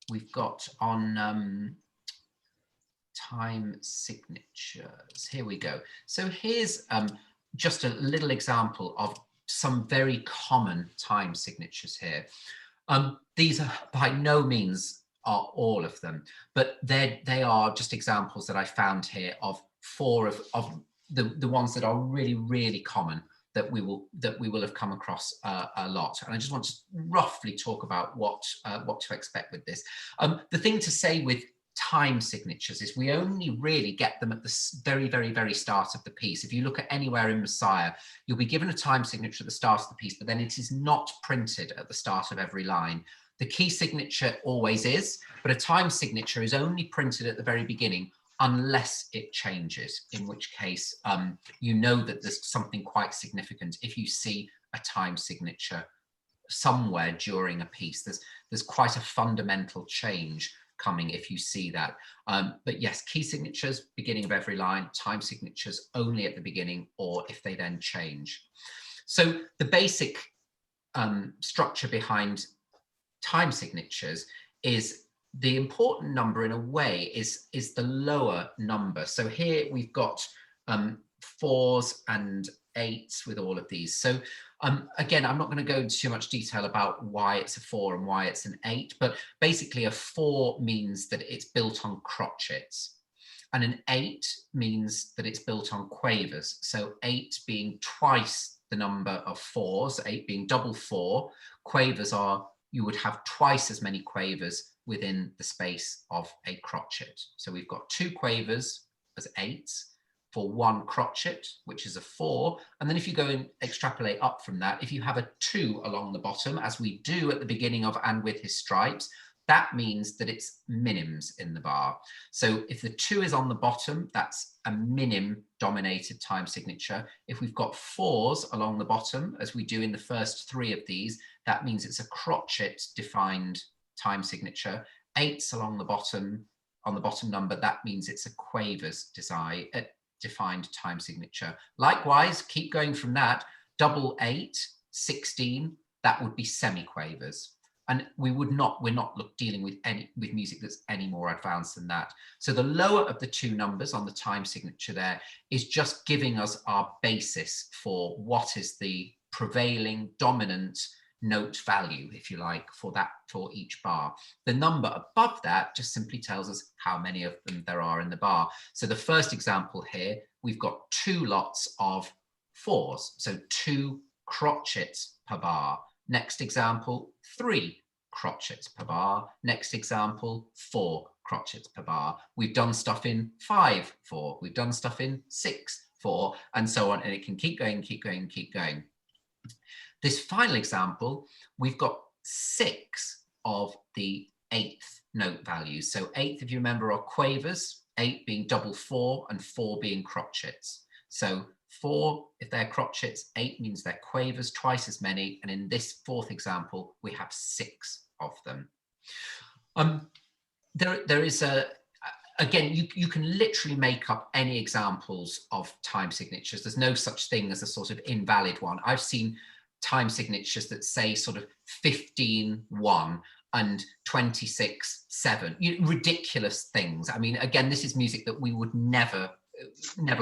we've got on time signatures. Here we go. So here's just a little example of some very common time signatures here. These are by no means are all of them, but they are just examples that I found here of four of the ones that are really, really common that we will have come across a lot. And I just want to roughly talk about what to expect with this. The thing to say with time signatures is we only really get them at the very, very, very start of the piece. If you look at anywhere in Messiah, you'll be given a time signature at the start of the piece, but then it is not printed at the start of every line. The key signature always is, but a time signature is only printed at the very beginning unless it changes, in which case you know that there's something quite significant if you see a time signature somewhere during a piece. There's quite a fundamental change coming if you see that. But yes, key signatures, beginning of every line, time signatures only at the beginning, or if they then change. So the basic structure behind time signatures is the important number in a way is the lower number. So here we've got 4s and 8s with all of these. So again, I'm not going to go into too much detail about why it's a 4 and why it's an 8, but basically a 4 means that it's built on crotchets, and an 8 means that it's built on quavers. So 8 being twice the number of 4s, 8 being double 4. Quavers are, you would have twice as many quavers within the space of a crotchet. So we've got 2 quavers as 8s for 1 crotchet, which is a 4. And then if you go and extrapolate up from that, if you have a 2 along the bottom, as we do at the beginning of "And with his stripes," that means that it's minims in the bar. So if the 2 is on the bottom, that's a minim dominated time signature. If we've got 4s along the bottom, as we do in the first 3 of these, that means it's a crotchet defined time signature. 8s along the bottom, on the bottom number, that means it's a quavers defined time signature. Likewise, keep going from that, double 8, 16, that would be semiquavers. And we're not dealing with music that's any more advanced than that. So the lower of the 2 numbers on the time signature there is just giving us our basis for what is the prevailing dominant note value, if you like, for each bar. The number above that just simply tells us how many of them there are in the bar. So the first example here, we've got 2 lots of 4s, so 2 crotchets per bar. Next example, 3 crotchets per bar. Next example, 4 crotchets per bar. We've done stuff in 5, 4. We've done stuff in 6, 4, and so on. And it can keep going, keep going, keep going. This final example, we've got 6 of the 8th note values. So 8th, if you remember, are quavers, 8 being double 4 and 4 being crotchets. So 4, if they're crotchets, 8 means they're quavers, twice as many. And in this 4th example, we have 6 of them. There is again, you can literally make up any examples of time signatures. There's no such thing as a sort of invalid one. I've seen time signatures that say sort of 15-1 and 26-7, ridiculous things. I mean, again, this is music that we would never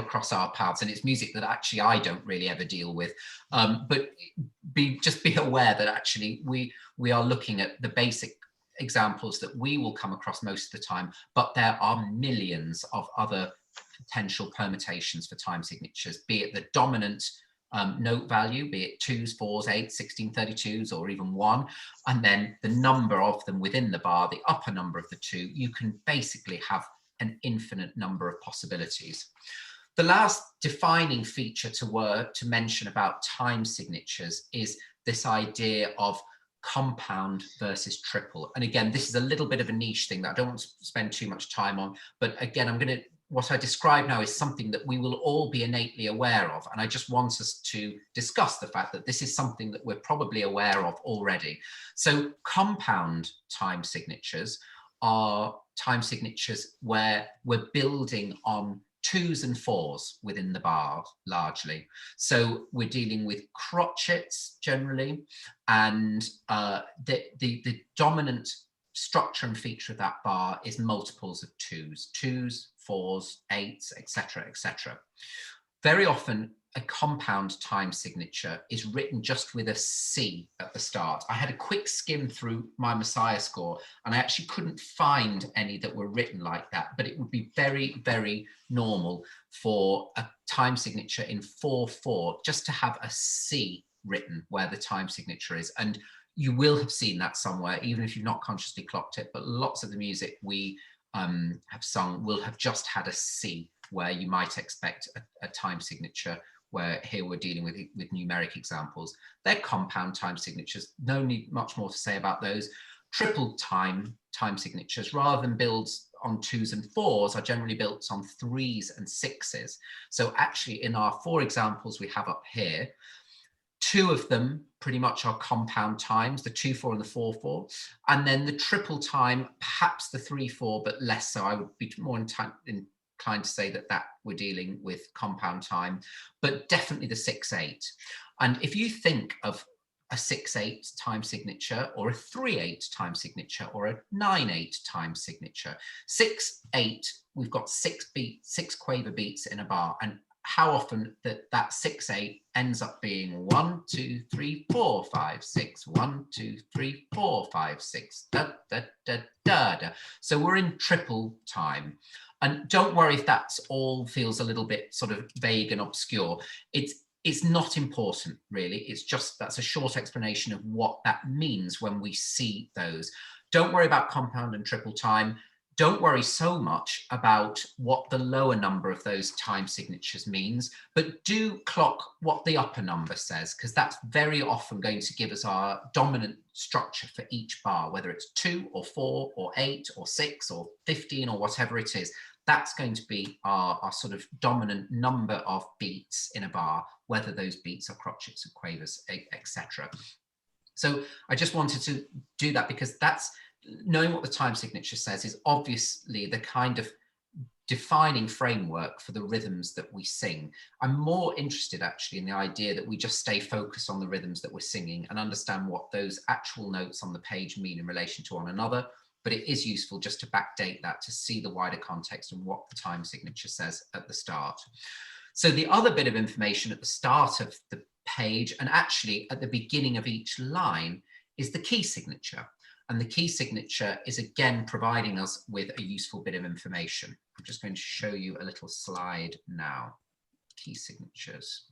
cross our paths, and it's music that actually I don't really ever deal with. But just be aware that actually we are looking at the basic examples that we will come across most of the time, but there are millions of other potential permutations for time signatures, be it the dominant note value, be it 2s, 4s, 8s, 16, 32s, or even 1, and then the number of them within the bar, the upper number of the 2. You can basically have an infinite number of possibilities. The last defining feature to mention about time signatures is this idea of compound versus triple. And again, this is a little bit of a niche thing that I don't want to spend too much time on, but again, what I describe now is something that we will all be innately aware of. And I just want us to discuss the fact that this is something that we're probably aware of already. So compound time signatures are time signatures where we're building on 2s and 4s within the bar largely. So we're dealing with crotchets generally, and the dominant structure and feature of that bar is multiples of twos, fours, eights, etc., etc. Very often, a compound time signature is written just with a C at the start. I had a quick skim through my Messiah score, and I actually couldn't find any that were written like that, but it would be very, very normal for a time signature in 4/4 just to have a C written where the time signature is. And you will have seen that somewhere, even if you've not consciously clocked it, but lots of the music we have sung will have just had a C, where you might expect a time signature, where here we're dealing with numeric examples. They're compound time signatures. No need much more to say about those. Triple time signatures, rather than build on 2s and 4s, are generally built on 3s and 6s. So actually in our 4 examples we have up here, 2 of them pretty much are compound times, the 2/4 and the 4/4, and then the triple time, perhaps the 3/4, but less so. I would be more inclined to say that we're dealing with compound time, but definitely the 6/8. And if you think of a 6/8 time signature, or a 3/8 time signature, or a 9/8 time signature, 6/8, we've got 6 quaver beats in a bar, and how often that 6/8 ends up being 1, 2, 3, 4, 5, 6, 1, 2, 3, 4, 5, 6, da, da, da, da, da. So we're in triple time. And don't worry if that's all feels a little bit sort of vague and obscure. It's not important, really. It's just, that's a short explanation of what that means when we see those. Don't worry about compound and triple time. Don't worry so much about what the lower number of those time signatures means, but do clock what the upper number says, because that's very often going to give us our dominant structure for each bar, whether it's 2 or 4 or 8 or 6 or 15 or whatever it is. That's going to be our sort of dominant number of beats in a bar, whether those beats are crotchets or quavers, etc. So I just wanted to do that, because that's, knowing what the time signature says is obviously the kind of defining framework for the rhythms that we sing. I'm more interested actually in the idea that we just stay focused on the rhythms that we're singing and understand what those actual notes on the page mean in relation to one another. But it is useful just to backdate that to see the wider context and what the time signature says at the start. So the other bit of information at the start of the page, and actually at the beginning of each line, is the key signature. And the key signature is again providing us with a useful bit of information. I'm just going to show you a little slide now. Key signatures.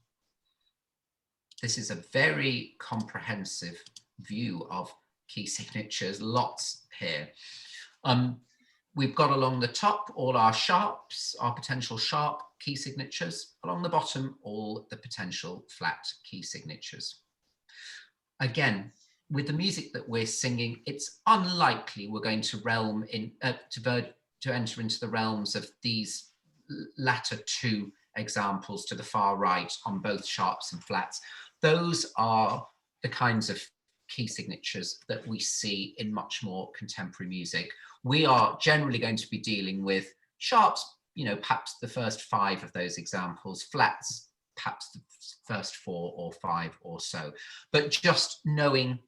This is a very comprehensive view of key signatures, lots here. We've got along the top all our sharps, our potential sharp key signatures. Along the bottom, all the potential flat key signatures. Again, with the music that we're singing, it's unlikely we're going to enter into the realms of these latter 2 examples to the far right on both sharps and flats. Those are the kinds of key signatures that we see in much more contemporary music. We are generally going to be dealing with sharps, perhaps the first 5 of those examples, flats, perhaps the first 4 or 5 or so. But just knowing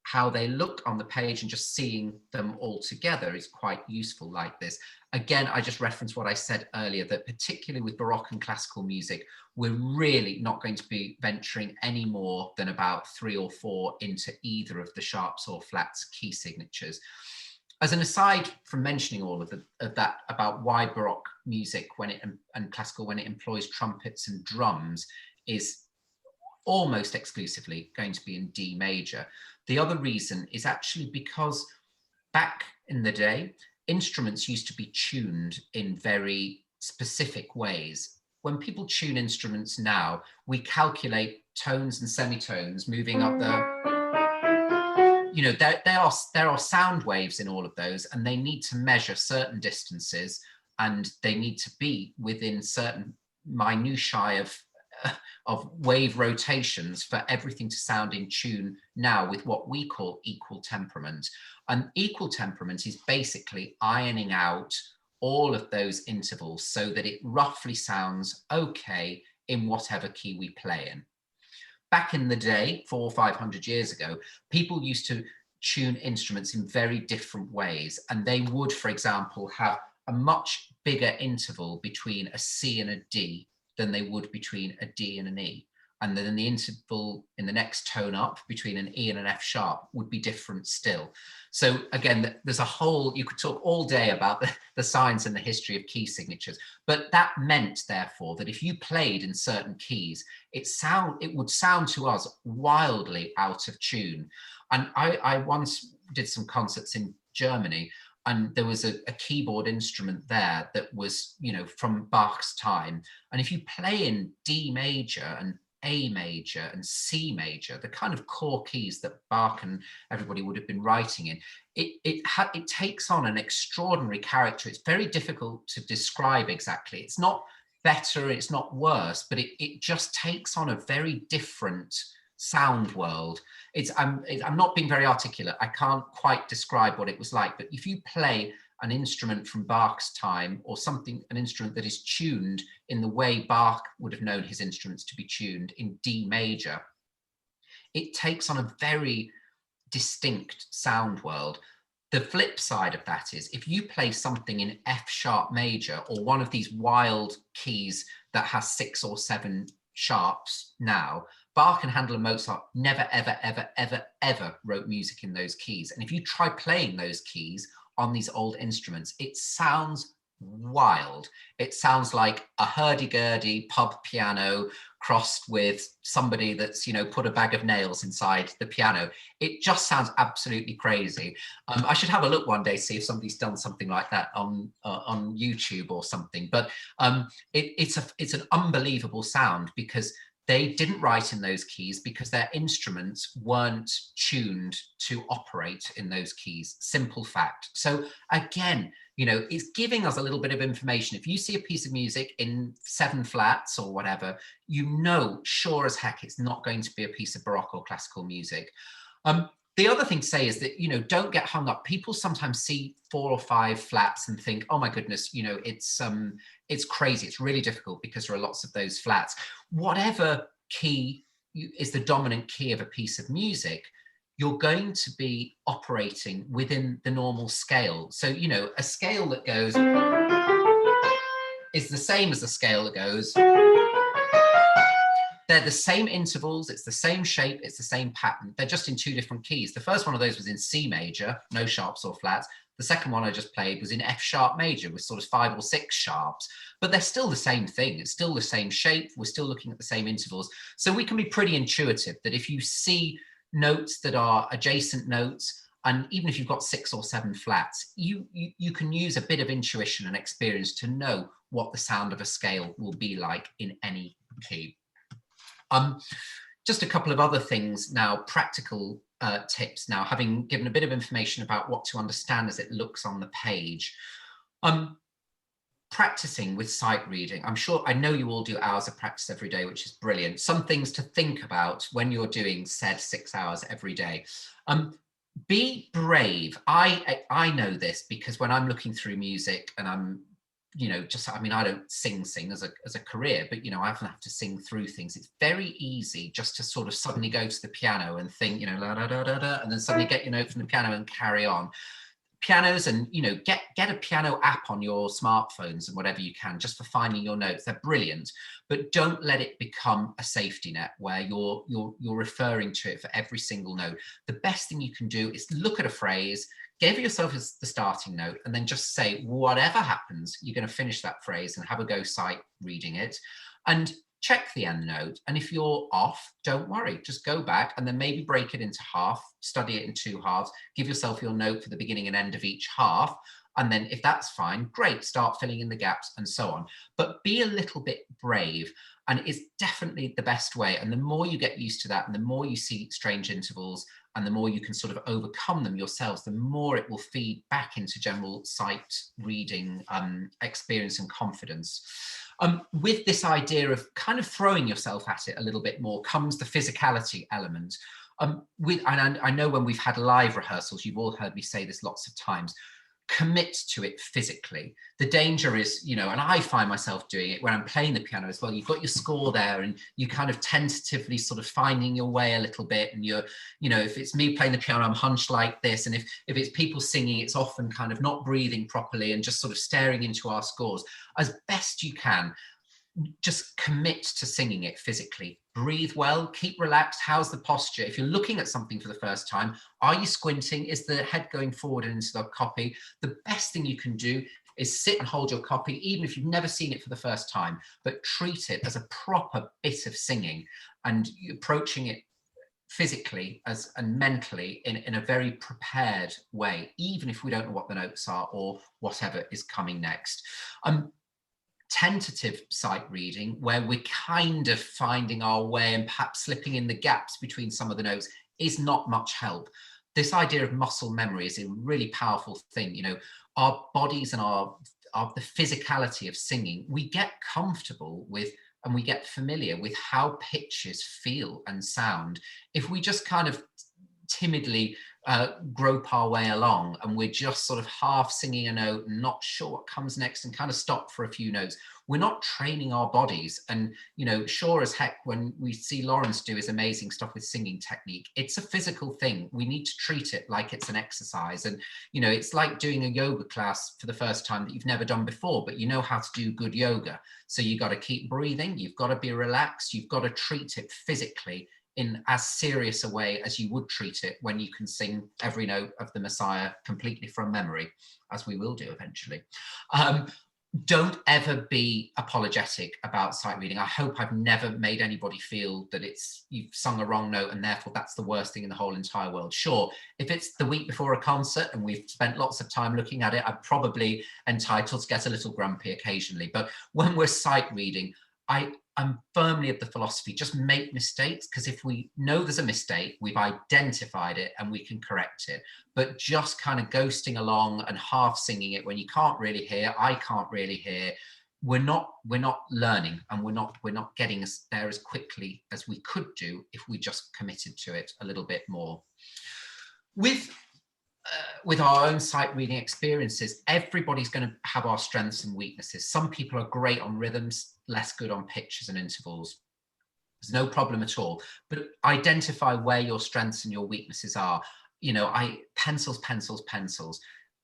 how they look on the page and just seeing them all together is quite useful like this. Again, I just reference what I said earlier, that particularly with Baroque and classical music, we're really not going to be venturing any more than about 3 or 4 into either of the sharps or flats key signatures. As an aside from mentioning all of that about why Baroque music and classical, when it employs trumpets and drums, is almost exclusively going to be in D major. The other reason is actually because back in the day, instruments used to be tuned in very specific ways. When people tune instruments now, we calculate tones and semitones moving up there are sound waves in all of those, and they need to measure certain distances, and they need to be within certain minutiae of wave rotations for everything to sound in tune now with what we call equal temperament. And equal temperament is basically ironing out all of those intervals so that it roughly sounds okay in whatever key we play in. Back in the day, 400 or 500 years ago, people used to tune instruments in very different ways. And they would, for example, have a much bigger interval between a C and a D than they would between a D and an E. And then the interval in the next tone up between an E and an F sharp would be different still. So again, there's a whole, you could talk all day about the science and the history of key signatures, but that meant therefore that if you played in certain keys, it would sound to us wildly out of tune. And I once did some concerts in Germany, and there was a keyboard instrument there that was, you know, from Bach's time. And if you play in D major and A major and C major, the kind of core keys that Bach and everybody would have been writing in, it takes on an extraordinary character. It's very difficult to describe exactly. It's not better, it's not worse, but it just takes on a very different sound world. I'm not being very articulate. I can't quite describe what it was like, but if you play an instrument from Bach's time, or something, an instrument that is tuned in the way Bach would have known his instruments to be tuned in D major, it takes on a very distinct sound world. The flip side of that is if you play something in F sharp major, or one of these wild keys that has 6 or 7 sharps now, Bach and Handel and Mozart never, ever, ever, ever, ever wrote music in those keys. And if you try playing those keys on these old instruments, it sounds wild. It sounds like a hurdy-gurdy pub piano crossed with somebody that's, you know, put a bag of nails inside the piano. It just sounds absolutely crazy. I should have a look one day, see if somebody's done something like that on YouTube or something. But it's an unbelievable sound, because they didn't write in those keys because their instruments weren't tuned to operate in those keys. Simple fact. So again, you know, it's giving us a little bit of information. If you see a piece of music in 7 flats or whatever, you know, sure as heck, it's not going to be a piece of Baroque or classical music. The other thing to say is that, you know, don't get hung up. People sometimes see 4 or 5 flats and think, oh my goodness, you know, it's crazy. It's really difficult because there are lots of those flats. Whatever key is the dominant key of a piece of music, you're going to be operating within the normal scale. So, you know, a scale that goes is the same as the scale that goes. They're the same intervals, it's the same shape, it's the same pattern. They're just in 2 different keys. The first one of those was in C major, no sharps or flats. The second one I just played was in F sharp major with sort of 5 or 6 sharps, but they're still the same thing. It's still the same shape. We're still looking at the same intervals. So we can be pretty intuitive that if you see notes that are adjacent notes, and even if you've got 6 or 7 flats, you can use a bit of intuition and experience to know what the sound of a scale will be like in any key. Just a couple of other things now, practical tips now, having given a bit of information about what to understand as it looks on the page. Practicing with sight reading. I know you all do hours of practice every day, which is brilliant. Some things to think about when you're doing said 6 hours every day. Be brave. I know this because when I'm looking through music and I'm, you know, just, I mean, I don't sing as a career, but, you know, I often have to sing through things. It's very easy just to sort of suddenly go to the piano and think, you know, la da da da da, and then suddenly get your note from the piano and carry on. Pianos, and, you know, get a piano app on your smartphones and whatever you can, just for finding your notes. They're brilliant, but don't let it become a safety net where you're referring to it for every single note. The best thing you can do is look at a phrase, give yourself the starting note, and then just say, whatever happens, you're going to finish that phrase and have a go sight reading it, and check the end note. And if you're off, don't worry, just go back and then maybe break it into half, study it in 2 halves, give yourself your note for the beginning and end of each half. And then if that's fine, great, start filling in the gaps and so on. But be a little bit brave, and it's definitely the best way. And the more you get used to that, and the more you see strange intervals, and the more you can sort of overcome them yourselves, the more it will feed back into general sight reading experience and confidence. With this idea of kind of throwing yourself at it a little bit more comes the physicality element. And I know when we've had live rehearsals, you've all heard me say this lots of times, commit to it physically. The danger is, you know, and I find myself doing it when I'm playing the piano as well. You've got your score there and you kind of tentatively sort of finding your way a little bit. And you're, you know, if it's me playing the piano, I'm hunched like this. And if it's people singing, it's often kind of not breathing properly and just sort of staring into our scores. As best you can, just commit to singing it physically. Breathe well, keep relaxed. How's the posture? If you're looking at something for the first time, are you squinting? Is the head going forward and into the copy? The best thing you can do is sit and hold your copy, even if you've never seen it for the first time, but treat it as a proper bit of singing and approaching it physically and mentally in a very prepared way, even if we don't know what the notes are or whatever is coming next. Tentative sight reading, where we're kind of finding our way and perhaps slipping in the gaps between some of the notes, is not much help. This idea of muscle memory is a really powerful thing. You know, our bodies and the physicality of singing, we get comfortable with and we get familiar with how pitches feel and sound. If we just kind of timidly grope our way along and we're just sort of half singing a note and not sure what comes next and kind of stop for a few notes, we're not training our bodies. And, you know, sure as heck, when we see Lawrence do his amazing stuff with singing technique, it's a physical thing. We need to treat it like it's an exercise. And, you know, it's like doing a yoga class for the first time that you've never done before, but you know how to do good yoga. So you got to keep breathing, you've got to be relaxed, you've got to treat it physically in as serious a way as you would treat it when you can sing every note of the Messiah completely from memory, as we will do eventually. Don't ever be apologetic about sight reading. I hope I've never made anybody feel that you've sung a wrong note and therefore that's the worst thing in the whole entire world. Sure, if it's the week before a concert and we've spent lots of time looking at it, I'm probably entitled to get a little grumpy occasionally. But when we're sight reading, I'm firmly of the philosophy, just make mistakes, because if we know there's a mistake, we've identified it and we can correct it. But just kind of ghosting along and half singing it when you can't really hear, I can't really hear, we're not learning, and we're not getting us there as quickly as we could do if we just committed to it a little bit more. With our own sight reading experiences, everybody's going to have our strengths and weaknesses. Some people are great on rhythms, less good on pitches and intervals. There's no problem at all, but identify where your strengths and your weaknesses are. You know, pencils.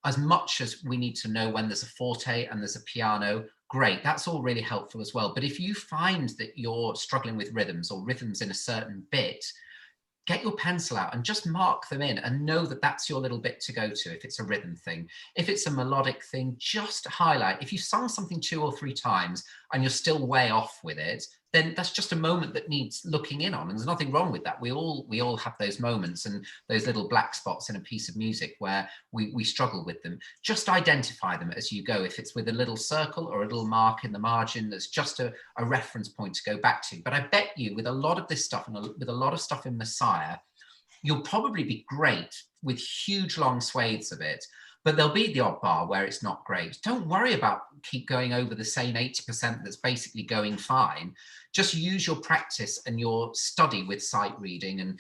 As much as we need to know when there's a forte and there's a piano, great, that's all really helpful as well. But if you find that you're struggling with rhythms or rhythms in a certain bit, get your pencil out and just mark them in and know that that's your little bit to go to if it's a rhythm thing. If it's a melodic thing, just highlight. If you've sung something 2 or 3 times and you're still way off with it, then that's just a moment that needs looking in on. And there's nothing wrong with that. We all have those moments and those little black spots in a piece of music where we struggle with them. Just identify them as you go. If it's with a little circle or a little mark in the margin, that's just a reference point to go back to. But I bet you with a lot of this stuff and with a lot of stuff in Messiah, you'll probably be great with huge long swathes of it. But there'll be the odd bar where it's not great. Don't worry about keep going over the same 80% that's basically going fine. Just use your practice and your study with sight reading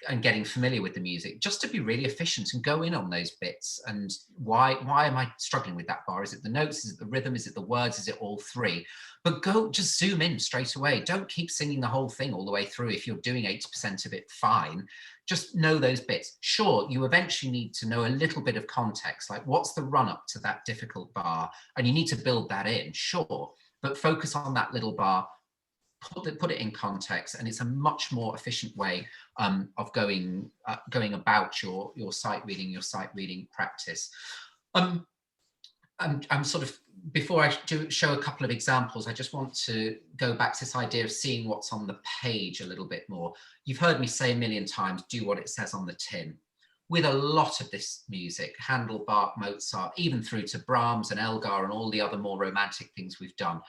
and getting familiar with the music just to be really efficient and go in on those bits. And why am I struggling with that bar? Is it the notes? Is it the rhythm? Is it the words? Is it all three? But just zoom in straight away. Don't keep singing the whole thing all the way through. If you're doing 80% of it, fine. Just know those bits. Sure, you eventually need to know a little bit of context, like what's the run up to that difficult bar? And you need to build that in, sure, but focus on that little bar, put it in context, and it's a much more efficient way of going about your sight reading practice. I'm sort of, before I show a couple of examples, I just want to go back to this idea of seeing what's on the page a little bit more. You've heard me say a million times, do what it says on the tin. With a lot of this music, Handel, Bach, Mozart, even through to Brahms and Elgar and all the other more romantic things we've done,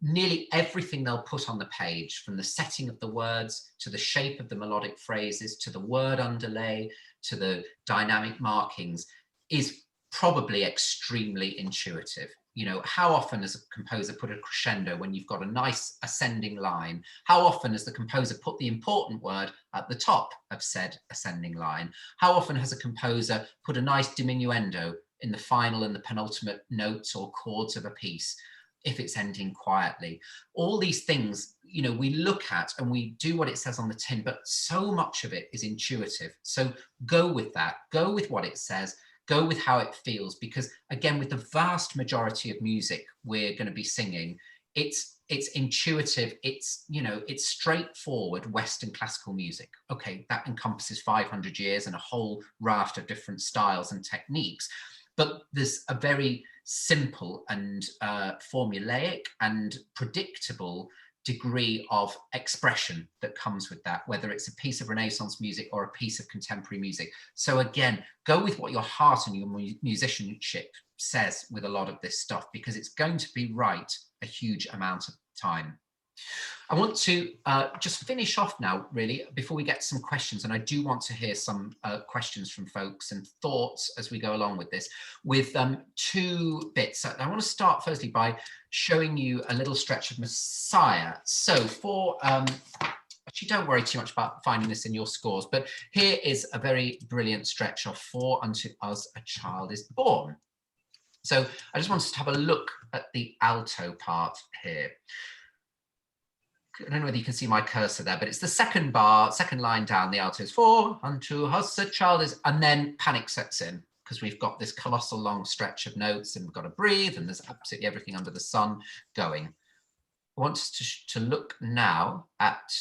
nearly everything they'll put on the page, from the setting of the words to the shape of the melodic phrases to the word underlay to the dynamic markings, is probably extremely intuitive. You know, how often has a composer put a crescendo when you've got a nice ascending line? How often has the composer put the important word at the top of said ascending line? How often has a composer put a nice diminuendo in the final and the penultimate notes or chords of a piece, if it's ending quietly. All these things, you know, we look at and we do what it says on the tin, but so much of it is intuitive. So go with that, go with what it says, go with how it feels, because again, with the vast majority of music we're going to be singing, it's intuitive, it's, you know, it's straightforward Western classical music. Okay, that encompasses 500 years and a whole raft of different styles and techniques, but there's a very simple and formulaic and predictable degree of expression that comes with that, whether it's a piece of Renaissance music or a piece of contemporary music. So again, go with what your heart and your musicianship says with a lot of this stuff, because it's going to be right a huge amount of time. I want to just finish off now, really, before we get to some questions, and I do want to hear some questions from folks and thoughts as we go along with this, with two bits. I want to start firstly by showing you a little stretch of Messiah. So for, actually don't worry too much about finding this in your scores, but here is a very brilliant stretch of For Unto Us a Child is Born. So I just wanted to have a look at the alto part here. I don't know whether you can see my cursor there, but it's the second bar, second line down, the alto is For unto us a child is, and then panic sets in, because we've got this colossal long stretch of notes and we've got to breathe, and there's absolutely everything under the sun going. I want us to look now at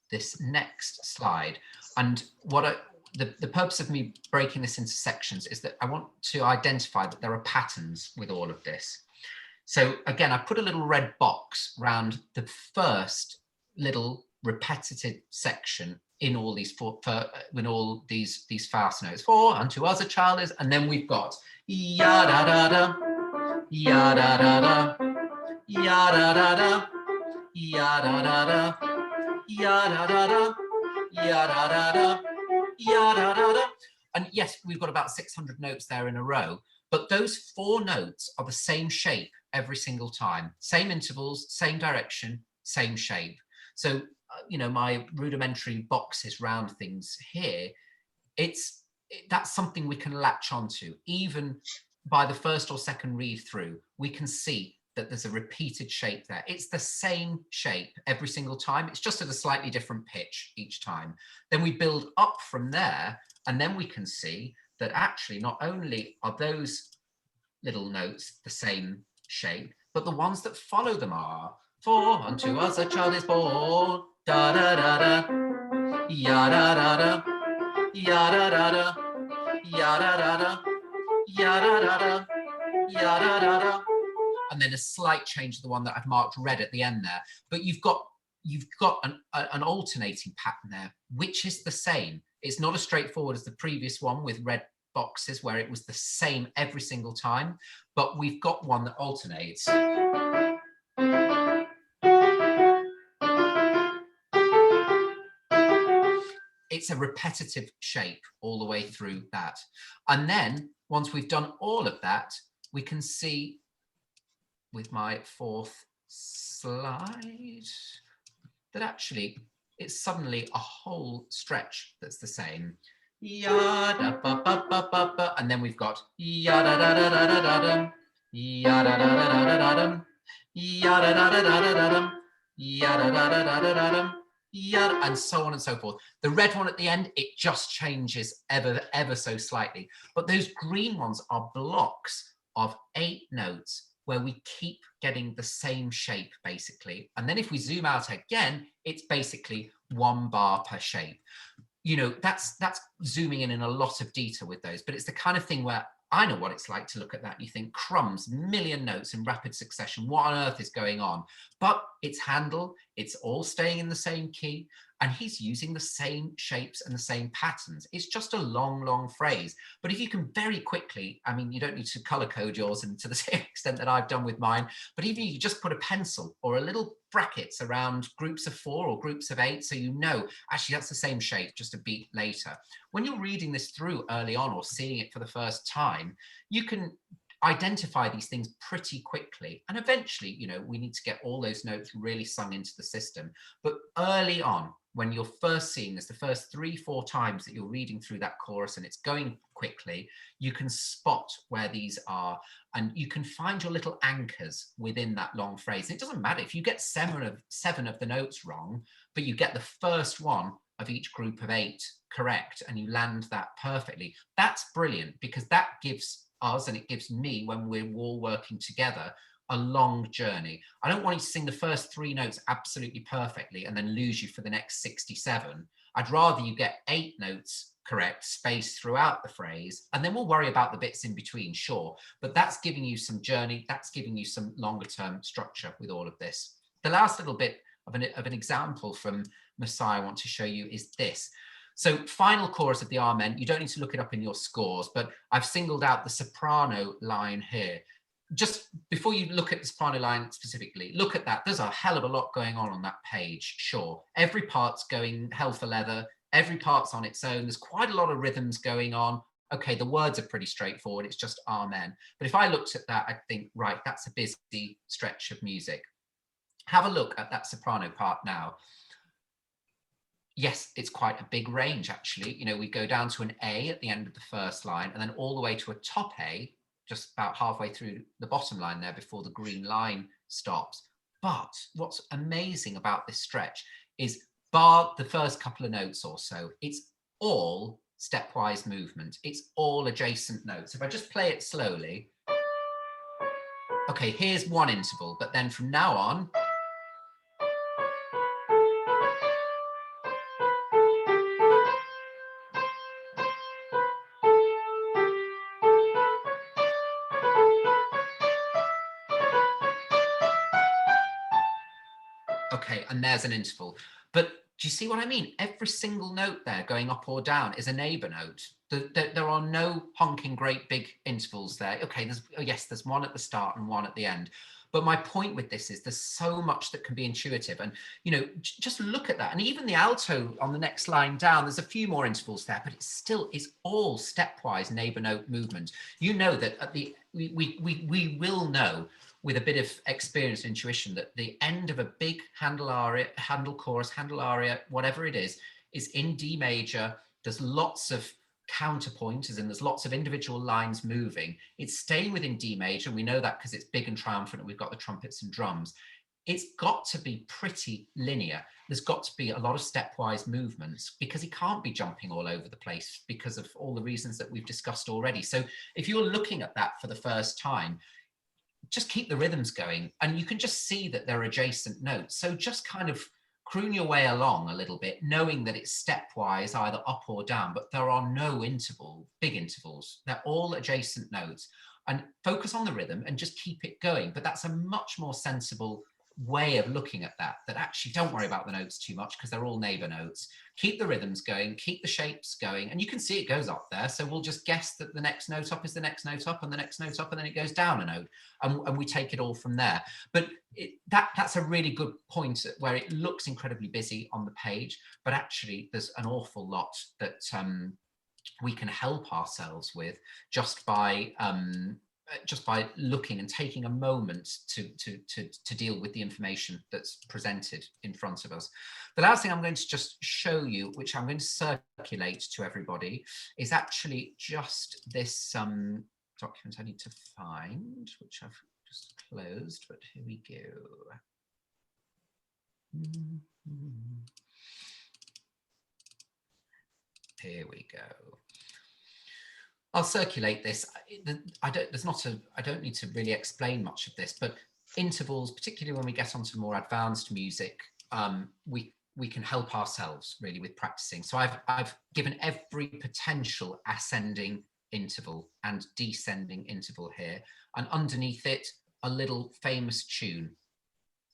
this next slide. And what the purpose of me breaking this into sections is that I want to identify that there are patterns with all of this. So again, I put a little red box around the first little repetitive section in all these these fast notes. For unto us a child is, and then we've got ya da da da, ya da da da, ya da da da, ya da da da, ya da da da, ya da da da, ya da da da. And yes, we've got about 600 notes there in a row, but those 4 notes are the same shape every single time, same intervals, same direction, same shape. So, you know, my rudimentary boxes round things here, that's something we can latch onto. Even by the first or second read through, we can see that there's a repeated shape there. It's the same shape every single time. It's just at a slightly different pitch each time. Then we build up from there, and then we can see that actually not only are those little notes the same shape, but the ones that follow them are For unto us a child is born, da da da da, ya da da da, ya da da da, ya da da da, ya da da da, ya da da da. And then a slight change to the one that I've marked red at the end there. But you've got an alternating pattern there, which is the same. It's not as straightforward as the previous one with red boxes where it was the same every single time, but we've got one that alternates. It's a repetitive shape all the way through that. And then once we've done all of that, we can see with my 4th slide that actually it's suddenly a whole stretch that's the same. Ya da ba ba ba ba ba, and then we've got ya da da da da da da dum, ya da da da da da da dum, ya da da da da da da dum, ya da da da da da da dum, ya, and so on and so forth. The red one at the end, it just changes ever so slightly. But those green ones are blocks of 8 notes where we keep getting the same shape, basically. And then if we zoom out again, it's basically 1 bar per shape. You know, that's zooming in a lot of detail with those, but it's the kind of thing where I know what it's like to look at that and you think, crumbs, million notes in rapid succession, what on earth is going on? But it's Handel, it's all staying in the same key, and he's using the same shapes and the same patterns. It's just a long phrase. But if you can very quickly, I mean, you don't need to color code yours and to the same extent that I've done with mine, but even you just put a pencil or a little brackets around groups of 4 or groups of 8, so you know, actually that's the same shape, just a beat later. When you're reading this through early on or seeing it for the first time, you can identify these things pretty quickly. And eventually, you know, we need to get all those notes really sung into the system. But early on, when you're first seeing this, the first 3-4 times that you're reading through that chorus and it's going quickly, you can spot where these are, and you can find your little anchors within that long phrase. It doesn't matter if you get seven of the notes wrong, but you get the first one of each group of 8 correct, and you land that perfectly. That's brilliant, because that gives us, and it gives me, when we're all working together, a long journey. I don't want you to sing the first 3 notes absolutely perfectly and then lose you for the next 67. I'd rather you get 8 notes correct, spaced throughout the phrase, and then we'll worry about the bits in between, sure. But that's giving you some journey, that's giving you some longer term structure with all of this. The last little bit of an example from Messiah I want to show you is this. So final chorus of the Amen, you don't need to look it up in your scores, but I've singled out the soprano line here. Just before you look at the soprano line specifically, look at that. There's a hell of a lot going on that page, sure. Every part's going hell for leather. Every part's on its own. There's quite a lot of rhythms going on. Okay, the words are pretty straightforward. It's just Amen. But if I looked at that, I'd think, right, that's a busy stretch of music. Have a look at that soprano part now. Yes, it's quite a big range, actually. You know, we go down to an A at the end of the first line, and then all the way to a top A, just about halfway through the bottom line there before the green line stops. But what's amazing about this stretch is, bar the first couple of notes or so, it's all stepwise movement. It's all adjacent notes. If I just play it slowly, okay, here's one interval, but then from now on, okay, and there's an interval. But do you see what I mean? Every single note there going up or down is a neighbour note. There are no honking great big intervals there. Okay, there's one at the start and one at the end. But my point with this is there's so much that can be intuitive. And, you know, just look at that. And even the alto on the next line down, there's a few more intervals there, but it's all stepwise neighbour note movement. You know that at the, we will know with a bit of experience and intuition that the end of a big handle aria, handle chorus, handle aria, whatever it is in D major. There's lots of counterpoint, as in there's lots of individual lines moving. It's staying within D major. We know that because it's big and triumphant and we've got the trumpets and drums. It's got to be pretty linear. There's got to be a lot of stepwise movements, because he can't be jumping all over the place because of all the reasons that we've discussed already. So if you're looking at that for the first time, just keep the rhythms going, and you can just see that they're adjacent notes. So just kind of croon your way along a little bit, knowing that it's stepwise, either up or down, but there are no big intervals. They're all adjacent notes, and focus on the rhythm and just keep it going. But that's a much more sensible way of looking at that actually don't worry about the notes too much, because they're all neighbor notes. Keep the rhythms going, keep the shapes going, and you can see it goes up there. So we'll just guess that the next note up is the next note up, and the next note up, and then it goes down a note, and we take it all from there. But that's a really good point, where it looks incredibly busy on the page, but actually there's an awful lot that we can help ourselves with just by looking and taking a moment to deal with the information that's presented in front of us. The last thing I'm going to just show you, which I'm going to circulate to everybody, is actually just this document I need to find, which I've just closed, but here we go. Here we go. I'll circulate this. I don't need to really explain much of this, but intervals, particularly when we get onto more advanced music, we can help ourselves really with practicing. So I've given every potential ascending interval and descending interval here, and underneath it a little famous tune.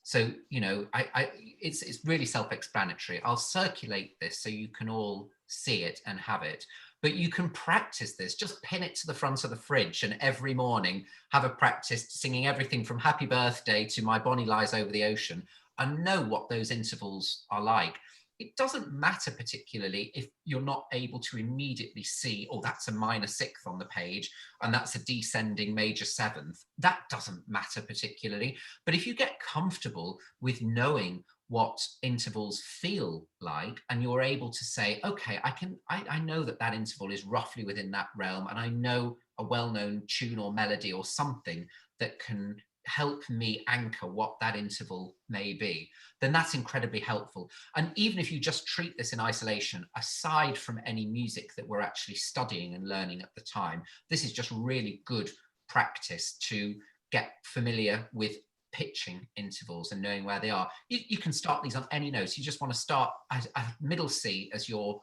So, you know, it's really self-explanatory. I'll circulate this so you can all see it and have it. But you can practice this, just pin it to the front of the fridge, and every morning have a practice singing everything from Happy Birthday to My Bonnie Lies Over the Ocean, and know what those intervals are like. It doesn't matter particularly if you're not able to immediately see, oh, that's a minor sixth on the page, and that's a descending major seventh. That doesn't matter particularly. But if you get comfortable with knowing what intervals feel like, and you're able to say, okay, I know that that interval is roughly within that realm, and I know a well-known tune or melody or something that can help me anchor what that interval may be, then that's incredibly helpful. And even if you just treat this in isolation, aside from any music that we're actually studying and learning at the time, this is just really good practice to get familiar with pitching intervals and knowing where they are. You can start these on any notes. You just want to start at middle C as your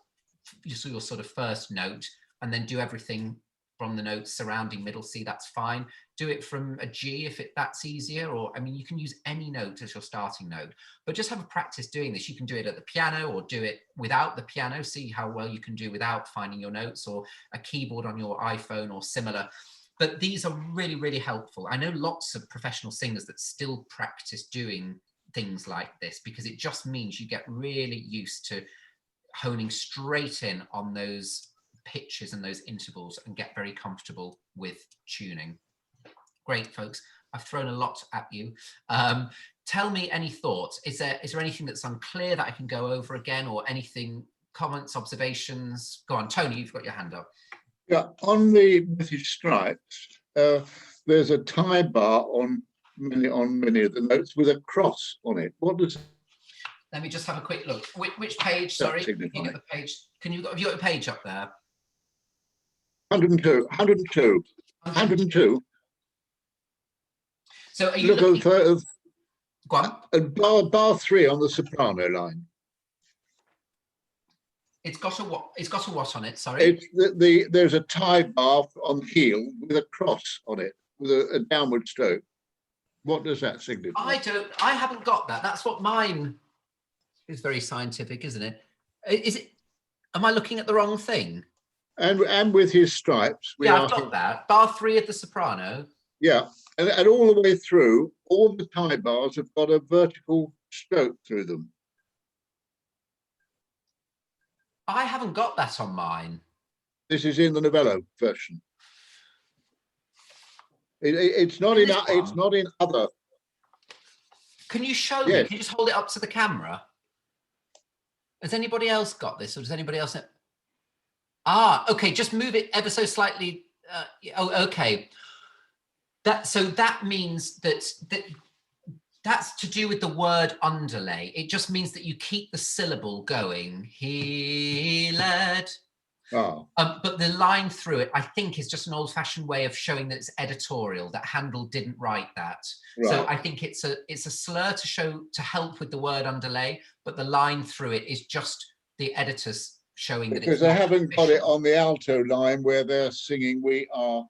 sort of first note, and then do everything from the notes surrounding middle C. That's fine. Do it from a G if that's easier, or I mean, you can use any note as your starting note, but just have a practice doing this. You can do it at the piano or do it without the piano. See how well you can do without finding your notes, or a keyboard on your iPhone or similar. But these are really, really helpful. I know lots of professional singers that still practice doing things like this, because it just means you get really used to honing straight in on those pitches and those intervals and get very comfortable with tuning. Great, folks. I've thrown a lot at you. Tell me any thoughts. Is there anything that's unclear that I can go over again, or anything, comments, observations? Go on, Tony, you've got your hand up. Yeah, on the British stripes, there's a tie bar on many of the notes with a cross on it. What does? Let me just have a quick look. Which page? Sorry, you get the page. Have you got a page up there? 102. So are you look looking... Go on. Bar 3 on the soprano line. It's got a what on it? Sorry. It's there's a tie bar on the heel with a cross on it with a downward stroke. What does that signify? I haven't got that. That's what mine is. Very scientific, isn't it? Is it? Am I looking at the wrong thing? And with his stripes, I've got that. Bar 3 of the soprano. Yeah, and all the way through, all the tie bars have got a vertical stroke through them. I haven't got that on mine. This is in the Novello version. It's not in. It's not in other. Can you show me? Can you just hold it up to the camera? Has anybody else got this, or does anybody else? Okay. Just move it ever so slightly. Okay. That means that's to do with the word underlay. It just means that you keep the syllable going. He led. Oh. But the line through it, I think, is just an old-fashioned way of showing that it's editorial, that Handel didn't write that. Right. So I think it's a slur to help with the word underlay, but the line through it is just the editors showing that it's because they haven't got it on the alto line where they're singing "We Are."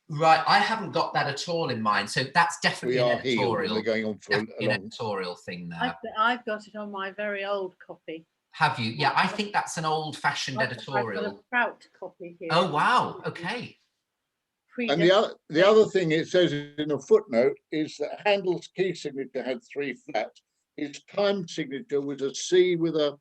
Right, I haven't got that at all in mind. So that's definitely an editorial. They're going on for an editorial thing there. I've got it on my very old copy. Have you? Yeah, I think that's an old-fashioned editorial. I've got a Prout copy here. Oh wow! Okay. And the other thing it says in a footnote is that Handel's key signature had 3 flats. His time signature was a C with a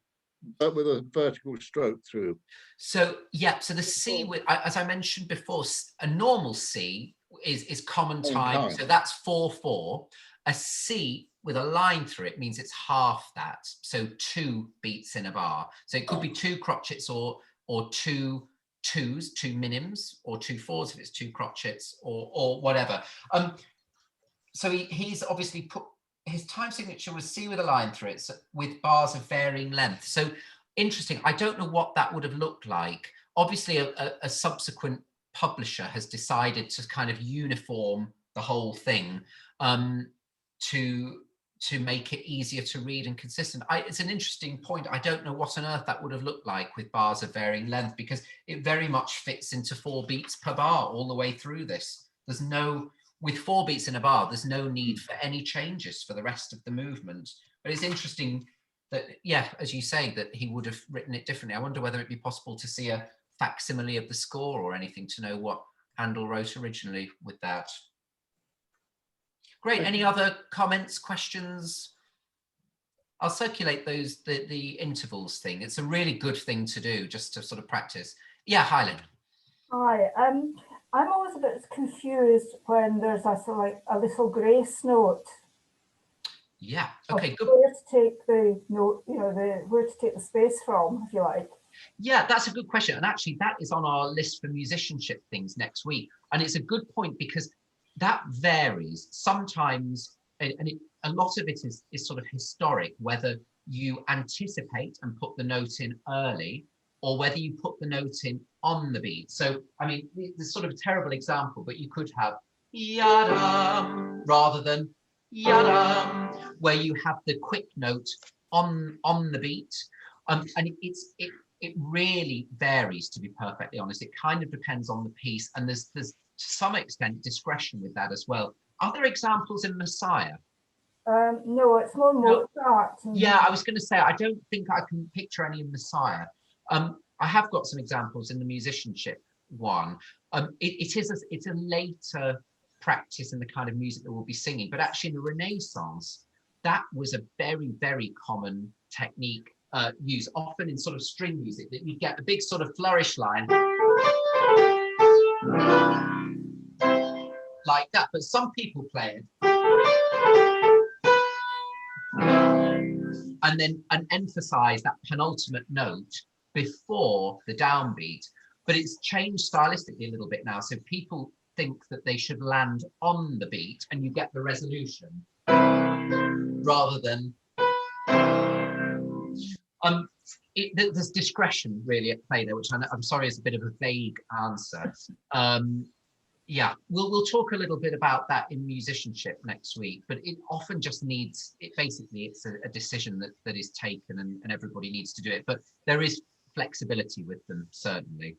vertical stroke through. So yeah, so the C, as I mentioned before, a normal C is common time. So that's 4/4. A C with a line through it means it's half that. So 2 beats in a bar. So it could be 2 crotchets or 2 2s, 2 minims, or 2 4s if it's 2 crotchets or whatever. So he's obviously put his time signature was C with a line through it, so with bars of varying length. So interesting. I don't know what that would have looked like. Obviously, a subsequent publisher has decided to kind of uniform the whole thing to make it easier to read and consistent. It's an interesting point. I don't know what on earth that would have looked like with bars of varying length, because it very much fits into 4 beats per bar all the way through this. With 4 beats in a bar, there's no need for any changes for the rest of the movement. But it's interesting that, yeah, as you say, that he would have written it differently. I wonder whether it'd be possible to see a facsimile of the score or anything to know what Handel wrote originally with that. Great. Any other comments, questions? I'll circulate those, the intervals thing. It's a really good thing to do, just to sort of practice. Yeah, Highland. Hi. I'm always a bit confused when there's a little grace note. Yeah. Okay. Good. Where to take the note, where to take the space from, if you like. Yeah, that's a good question. And actually, that is on our list for musicianship things next week. And it's a good point because that varies. Sometimes, a lot of it is sort of historic, whether you anticipate and put the note in early or whether you put the note in on the beat. So, I mean, there's sort of a terrible example, but you could have yada rather than yada, where you have the quick note on the beat. And it really varies, to be perfectly honest. It kind of depends on the piece, and there's to some extent discretion with that as well. Other examples in Messiah? No, it's more Mozart. Yeah, I was going to say, I don't think I can picture any in Messiah. I have got some examples in the musicianship one. It's a later practice in the kind of music that we'll be singing, but actually in the Renaissance, that was a very, very common technique used often in sort of string music, that you get a big sort of flourish line like that, but some people play it and emphasize that penultimate note before the downbeat. But it's changed stylistically a little bit now, so people think that they should land on the beat and you get the resolution rather than there's discretion really at play there, which I'm sorry is a bit of a vague answer. Yeah, we'll talk a little bit about that in musicianship next week, but it often just needs, it's a decision that is taken and everybody needs to do it, but there is flexibility with them, certainly.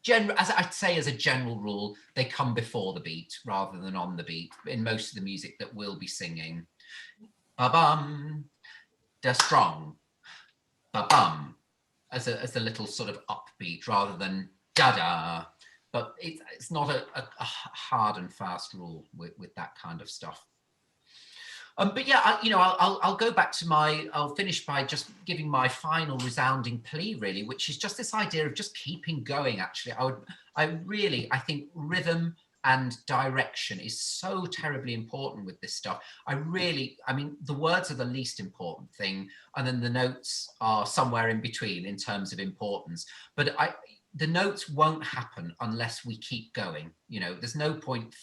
As I'd say, as a general rule, they come before the beat rather than on the beat in most of the music that we'll be singing. Ba-bum, they're strong, ba-bum, as a little sort of upbeat rather than da-da. But it's not a hard and fast rule with that kind of stuff. But yeah, I'll go back to I'll finish by just giving my final resounding plea, really, which is just this idea of just keeping going. Actually, I think rhythm and direction is so terribly important with this stuff. I mean, the words are the least important thing, and then the notes are somewhere in between in terms of importance. But the notes won't happen unless we keep going. There's no point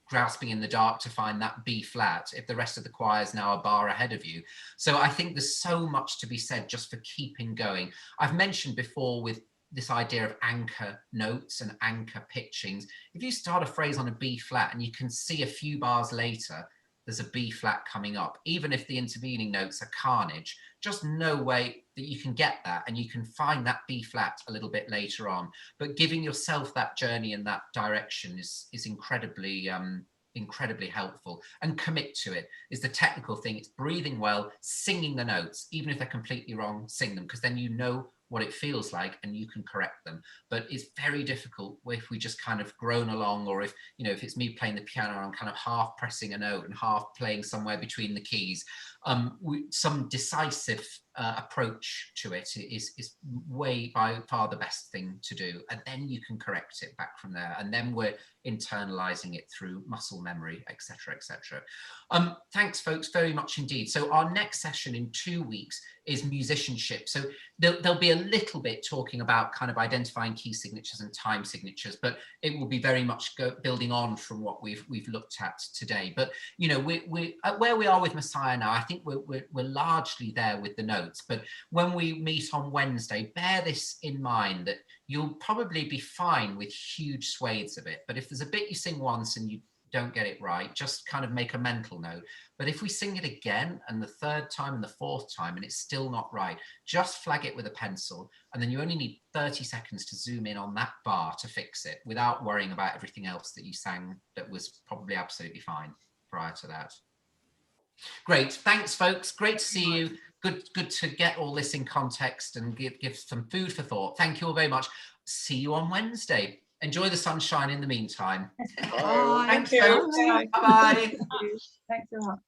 grasping in the dark to find that B flat if the rest of the choir is now a bar ahead of you. So I think there's so much to be said just for keeping going. I've mentioned before with this idea of anchor notes and anchor pitchings. If you start a phrase on a B flat and you can see a few bars later, there's a B flat coming up, even if the intervening notes are carnage, just no way that you can get that, and you can find that B flat a little bit later on. But giving yourself that journey in that direction is incredibly helpful, and commit to it is the technical thing. It's breathing well, singing the notes, even if they're completely wrong, sing them, because then you know what it feels like and you can correct them. But it's very difficult if we just kind of groan along, or if it's me playing the piano, I'm kind of half pressing a note and half playing somewhere between the keys. Some decisive approach to it is way by far the best thing to do, and then you can correct it back from there, and then we're internalizing it through muscle memory, etc., etc. Thanks folks very much indeed. So our next session in 2 weeks is musicianship. So there'll be a little bit talking about kind of identifying key signatures and time signatures, but it will be very much building on from what we've looked at today. But we where we are with Messiah now, I think we're largely there with the notes. But when we meet on Wednesday, bear this in mind, that you'll probably be fine with huge swathes of it. But if there's a bit you sing once and you don't get it right, just kind of make a mental note. But if we sing it again, and the third time and the fourth time, and it's still not right, just flag it with a pencil, and then you only need 30 seconds to zoom in on that bar to fix it, without worrying about everything else that you sang that was probably absolutely fine prior to that. Great, thanks folks, great to see you. Good to get all this in context and give some food for thought. Thank you all very much. See you on Wednesday. Enjoy the sunshine in the meantime. Bye. Thanks, folks. Bye-bye. Thanks a lot.